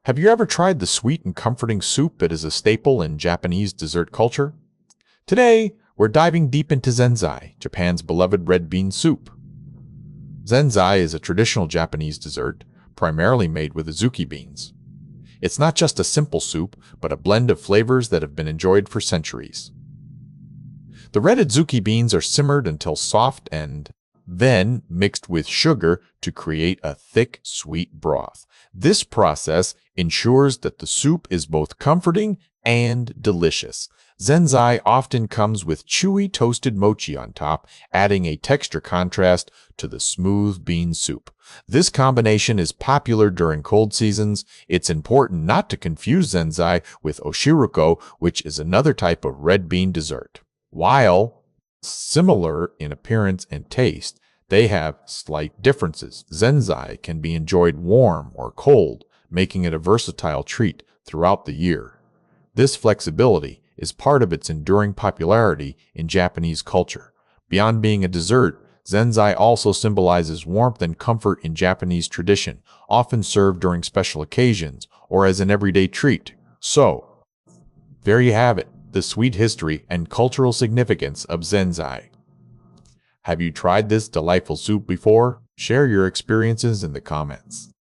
Have you ever tried the sweet and comforting soup that is a staple in Japanese dessert culture? Today, we're diving deep into Zenzai, Japan's beloved red bean soup. Zenzai is a traditional Japanese dessert, primarily made with azuki beans. It's not just a simple soup, but a blend of flavors that have been enjoyed for centuries. The red azuki beans are simmered until soft and then mixed with sugar to create a thick, sweet broth. This process ensures that the soup is both comforting and delicious. Zenzai often comes with chewy toasted mochi on top, adding a texture contrast to the smooth bean soup. This combination is popular during cold seasons. It's important not to confuse Zenzai with oshiruko, which is another type of red bean dessert. While similar in appearance and taste, they have slight differences. Zenzai can be enjoyed warm or cold, making it a versatile treat throughout the year. This flexibility is part of its enduring popularity in Japanese culture. Beyond being a dessert, Zenzai also symbolizes warmth and comfort in Japanese tradition, often served during special occasions or as an everyday treat. So, there you have it, the sweet history and cultural significance of Zenzai. Have you tried this delightful soup before? Share your experiences in the comments.